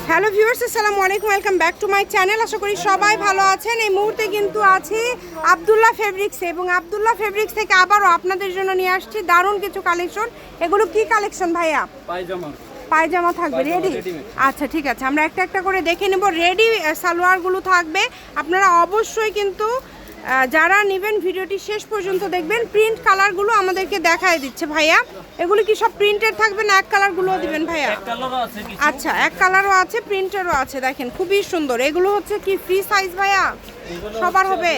Hello viewers, আসসালামু আলাইকুম, welcome back to my channel. আশা করি সবাই ভালো আছেন। এই মুহূর্তে কিন্তু আছি আব্দুল্লাহ ফেব্রিক্সে এবং আব্দুল্লাহ ফেব্রিক্স থেকে আবারও আপনাদের জন্য নিয়ে আসছি দারুণ কিছু কালেকশন। এগুলো কি কালেকশন ভাইয়া? পায়জামা থাকবে রেডি? আচ্ছা ঠিক আছে, আমরা একটা একটা করে দেখে নেব। রেডি সালোয়ারগুলো থাকবে। আপনারা অবশ্যই কিন্তু যারা নেবেন ভিডিওটি শেষ পর্যন্ত দেখবেন। প্রিন্ট কালারগুলো আমাদেরকে দেখায় দিচ্ছে ভাইয়া। এগুলো কি সব প্রিন্টেড থাকবে না এক কালারগুলোও দিবেন ভাইয়া? আচ্ছা, এক কালারও আছে, প্রিন্টেরও আছে। দেখেন খুবই সুন্দর। এগুলো হচ্ছে কি ফ্রি সাইজ ভাইয়া? সবার হবে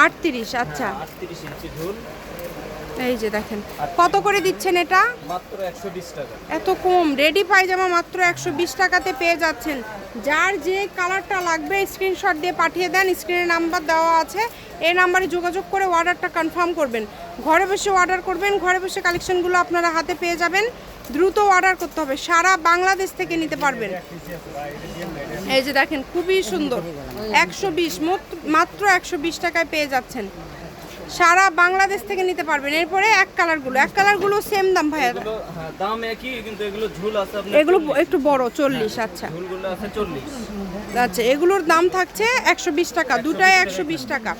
38। আচ্ছা, 38 ইঞ্চি ঝুল। এই যে দেখেন কত করে দিচ্ছেন এটা? মাত্র 120 টাকা। এত কম? রেডি পায়জামা মাত্র 120 টাকাতে পেয়ে যাচ্ছেন। যার যে কালারটা লাগবে স্ক্রিনশট দিয়ে পাঠিয়ে দেন। স্ক্রিনে নাম্বার দেওয়া আছে, এই নাম্বারে যোগাযোগ করে অর্ডারটা কনফার্ম করবেন। ঘরে বসে অর্ডার করবেন, ঘরে বসে কালেকশনগুলো আপনারা হাতে পেয়ে যাবেন। দ্রুত অর্ডার করতে হবে, সারা বাংলাদেশ থেকে নিতে পারবেন। এই যে দেখেন খুবই সুন্দর, 120 মাত্র 120 টাকায় পেয়ে যাচ্ছেন। সারা বাংলাদেশ থেকে নিতে পারবেন। এরপরে এক কালারগুলো সেম দাম ভাইয়া? হ্যাঁ, দাম একই, কিন্তু এগুলো ঝুল আছে আপনার। এগুলো একটু বড় 40। আচ্ছা, ঝুলগুলো আছে 40। আচ্ছা, এগুলোর দাম থাকছে 120 টাকা, দুটাই 120 টাকা।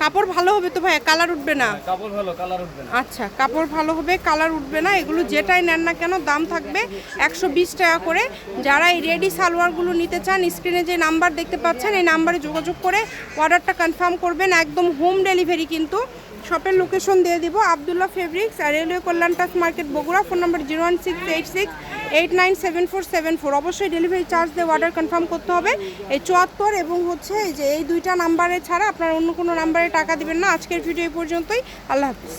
কাপড় ভালো হবে তো ভাইয়া? কালার উঠবে না? কাপড় ভালো, কালার উঠবে না। আচ্ছা, কাপড় ভালো হবে, কালার উঠবে না। এগুলো যেটাই নেন না কেন দাম থাকবে 120 টাকা করে। যারা এই রেডি সালোয়ারগুলো নিতে চান স্ক্রিনে যে নাম্বার দেখতে পাচ্ছেন এই নাম্বারে যোগাযোগ করে অর্ডারটা কনফার্ম করবেন। একদম হোম ডেলিভারি কিন্তু। শপের লোকেশন দিয়ে দিব, আব্দুল্লাহ ফেব্রিক্স, আর railway Kalyan touch market Bogura. Phone number 01686897474। অবশ্যই ডেলিভারি চার্জ দিয়ে অর্ডার কনফার্ম করতে হবে। এই 74 এবং হচ্ছে এই যে এই দুইটা নাম্বারে ছাড়া আপনার অন্য কোনো নাম্বারে টাকা দিবেন না। আজকের ভিডিও এই পর্যন্তই। আল্লাহ হাফিজ।